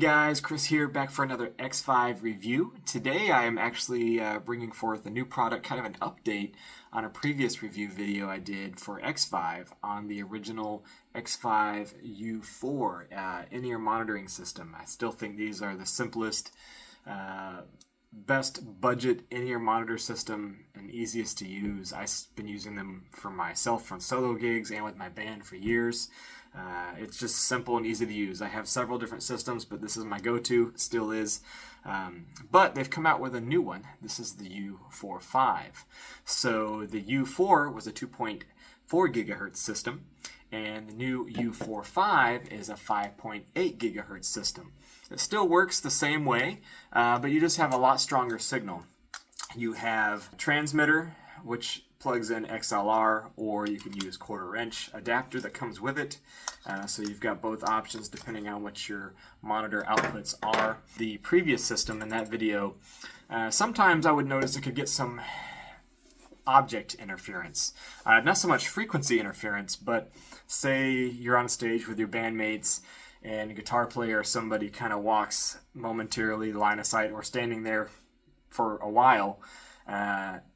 guys, Chris here, back for another XVIVE review. Today I am actually bringing forth a new product, kind of an update on a previous review video I did for XVIVE on the original XVIVE U4 in-ear monitoring system. I still think these are the simplest, best budget in-ear monitor system and easiest to use. I've been using them for myself on solo gigs and with my band for years. It's just simple and easy to use. I have several different systems, but this is my go-to, still is. But they've come out with a new one. This is the U45. So the U4 was a 2.4 gigahertz system, and the new U45 is a 5.8 gigahertz system. It still works the same way, but you just have a lot stronger signal. You have a transmitter, which plugs in XLR, or you can use quarter-inch adapter that comes with it. So you've got both options depending on what your monitor outputs are. The previous system in that video, sometimes I would notice it could get some object interference. Not so much frequency interference, but say you're on stage with your bandmates and a guitar player or somebody kind of walks momentarily line of sight or standing there for a while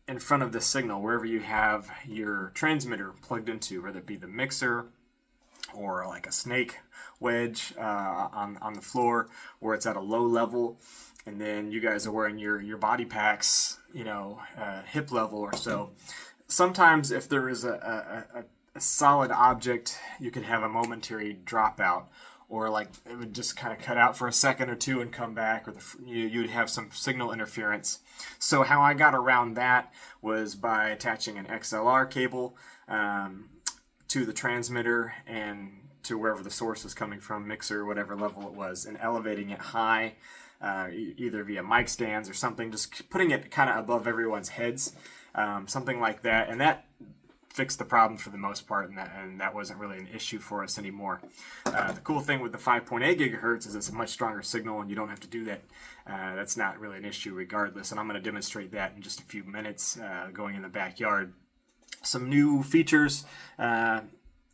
in front of the signal, wherever you have your transmitter plugged into, whether it be the mixer or like a snake wedge on the floor where it's at a low level, and then you guys are wearing your body packs, hip level or so. Sometimes if there is a solid object, you can have a momentary dropout, or like it would just kind of cut out for a second or two and come back, or you'd have some signal interference. So how I got around that was by attaching an XLR cable to the transmitter and to wherever the source was coming from, mixer, whatever level it was, and elevating it high, either via mic stands or something, just putting it kind of above everyone's heads, something like that. And that fixed the problem for the most part, and that wasn't really an issue for us anymore. The cool thing with the 5.8 gigahertz is it's a much stronger signal, and you don't have to do that. That's not really an issue regardless, and I'm going to demonstrate that in just a few minutes going in the backyard. Some new features.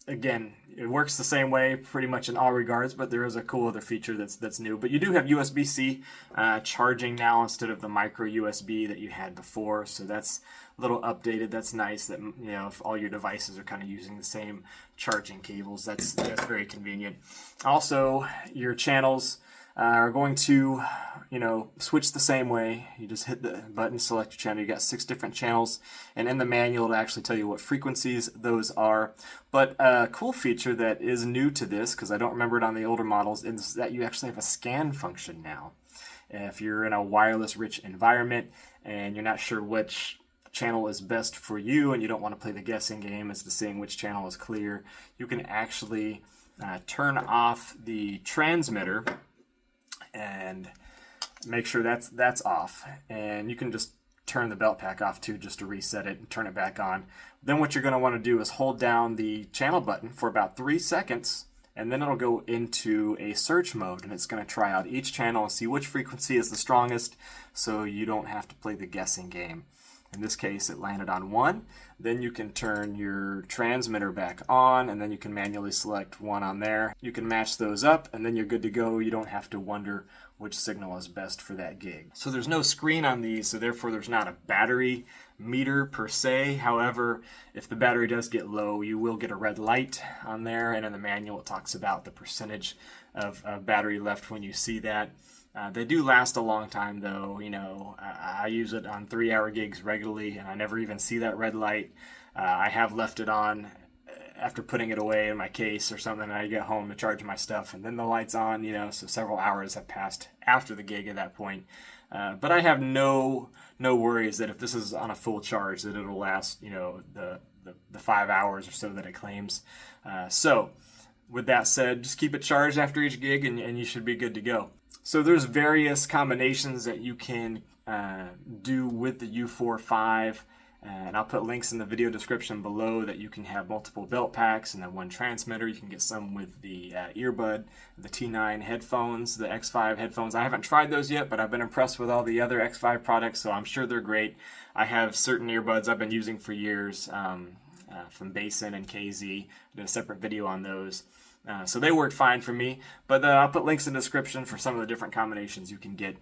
Again, it works the same way pretty much in all regards, but there is a cool other feature that's new. But you do have USB-C charging now instead of the micro USB that you had before, so that's a little updated. That's nice that, if all your devices are kind of using the same charging cables, that's very convenient. Also, your channels are going to switch the same way. You just hit the button, select your channel. You got 6 different channels, and in the manual it'll actually tell you what frequencies those are. But a cool feature that is new to this, because I don't remember it on the older models, is that you actually have a scan function now. If you're in a wireless rich environment and you're not sure which channel is best for you and you don't want to play the guessing game as to seeing which channel is clear, you can actually turn off the transmitter and make sure that's off, and you can just turn the belt pack off too, just to reset it and turn it back on. Then what you're going to want to do is hold down the channel button for about 3 seconds, and then it'll go into a search mode, and it's going to try out each channel and see which frequency is the strongest, so you don't have to play the guessing game. In this case, it landed on 1. Then you can turn your transmitter back on, and then you can manually select 1 on there. You can match those up, and then you're good to go. You don't have to wonder which signal is best for that gig. So there's no screen on these, so therefore there's not a battery meter per se. However, if the battery does get low, you will get a red light on there, and in the manual it talks about the percentage of battery left when you see that. They do last a long time though. I use it on 3-hour gigs regularly, and I never even see that red light. I have left it on after putting it away in my case or something, and I get home to charge my stuff, and then the light's on, so several hours have passed after the gig at that point. But I have no worries that if this is on a full charge that it'll last, the 5 hours or so that it claims. So with that said, just keep it charged after each gig, and you should be good to go. So there's various combinations that you can do with the U45, and I'll put links in the video description below that you can have multiple belt packs and then 1 transmitter. You can get some with the earbud, the T9 headphones, the XVIVE headphones. I haven't tried those yet, but I've been impressed with all the other XVIVE products, so I'm sure they're great. I have certain earbuds I've been using for years from Basin and KZ. I did a separate video on those. So they worked fine for me, but I'll put links in the description for some of the different combinations you can get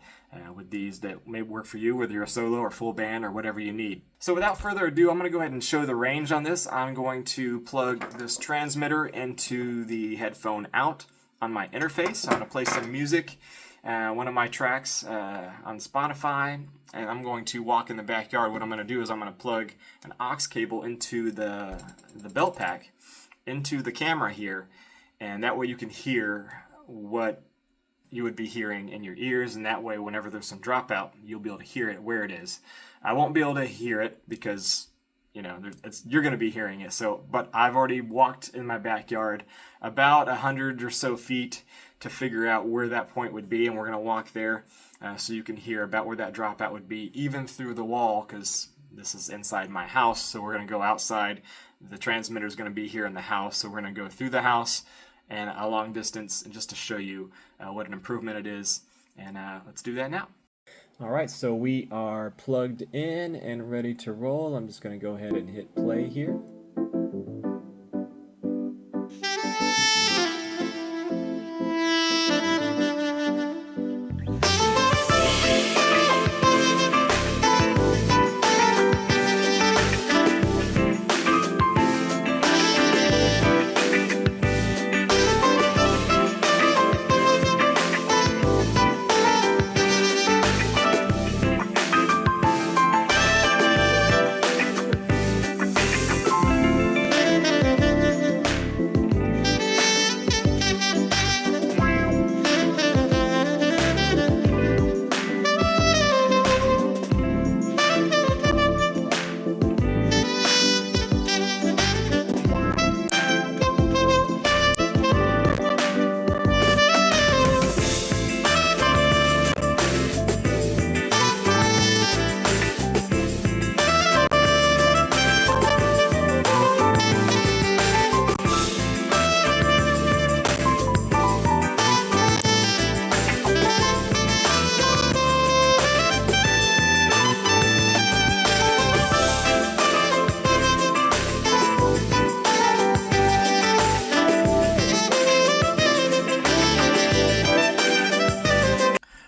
with these that may work for you, whether you're a solo or full band or whatever you need. So without further ado, I'm going to go ahead and show the range on this. I'm going to plug this transmitter into the headphone out on my interface. I'm going to play some music, one of my tracks on Spotify, and I'm going to walk in the backyard. What I'm going to do is I'm going to plug an aux cable into the belt pack, into the camera here, and that way you can hear what you would be hearing in your ears, and that way whenever there's some dropout, you'll be able to hear it where it is. I won't be able to hear it because, you know, you're going to be hearing it. So, but I've already walked in my backyard about 100 or so feet to figure out where that point would be, and we're going to walk there so you can hear about where that dropout would be, even through the wall, because this is inside my house. So we're going to go outside. The transmitter is going to be here in the house, so we're going to go through the house and a long distance, and just to show you what an improvement it is. And let's do that now. All right, so we are plugged in and ready to roll. I'm just going to go ahead and hit play here.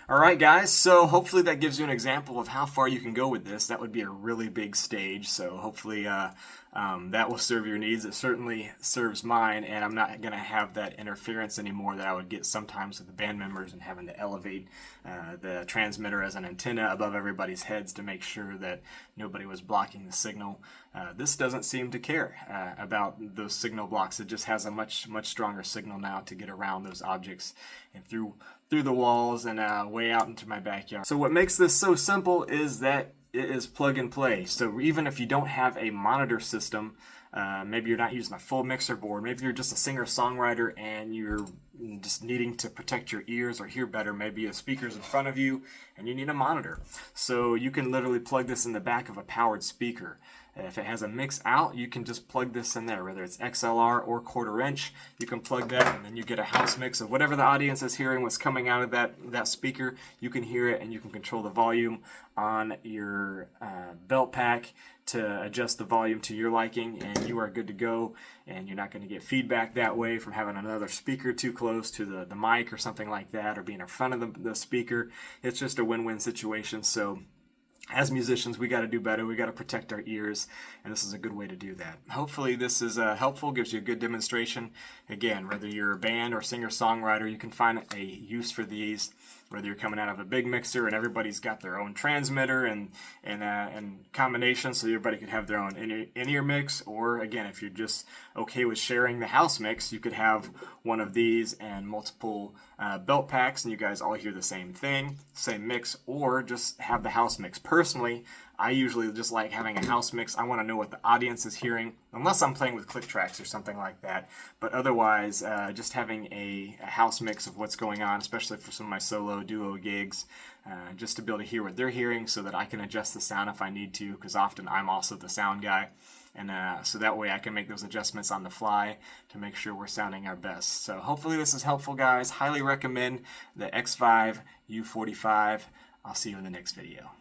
Alright guys, so hopefully that gives you an example of how far you can go with this. That would be a really big stage, so hopefully that will serve your needs. It certainly serves mine, and I'm not going to have that interference anymore that I would get sometimes with the band members and having to elevate the transmitter as an antenna above everybody's heads to make sure that nobody was blocking the signal. This doesn't seem to care about those signal blocks. It just has a much stronger signal now to get around those objects and through the walls and way out into my backyard. So what makes this so simple is that it is plug and play. So even if you don't have a monitor system, maybe you're not using a full mixer board, maybe you're just a singer-songwriter and you're just needing to protect your ears or hear better, maybe a speaker's in front of you and you need a monitor. So you can literally plug this in the back of a powered speaker. If it has a mix out, you can just plug this in there, whether it's XLR or 1/4 inch. You can plug that and then you get a house mix of whatever the audience is hearing, what's coming out of that speaker. You can hear it and you can control the volume on your belt pack to adjust the volume to your liking, and you are good to go. And you're not going to get feedback that way from having another speaker too close to the mic or something like that, or being in front of the speaker. It's just a win-win situation. So as musicians, we got to do better. We got to protect our ears, and this is a good way to do that. Hopefully this is helpful, gives you a good demonstration. Again, whether you're a band or singer-songwriter, you can find a use for these, whether you're coming out of a big mixer and everybody's got their own transmitter and combination, so everybody could have their own in-ear mix, or again, if you're just okay with sharing the house mix, you could have one of these and multiple belt packs, and you guys all hear the same thing, same mix, or just have the house mix. Personally, I usually just like having a house mix. I want to know what the audience is hearing, unless I'm playing with click tracks or something like that. But otherwise, just having a house mix of what's going on, especially for some of my solo duo gigs, just to be able to hear what they're hearing so that I can adjust the sound if I need to, because often I'm also the sound guy. And so that way I can make those adjustments on the fly to make sure we're sounding our best. So hopefully this is helpful, guys. Highly recommend the XVIVE U45. I'll see you in the next video.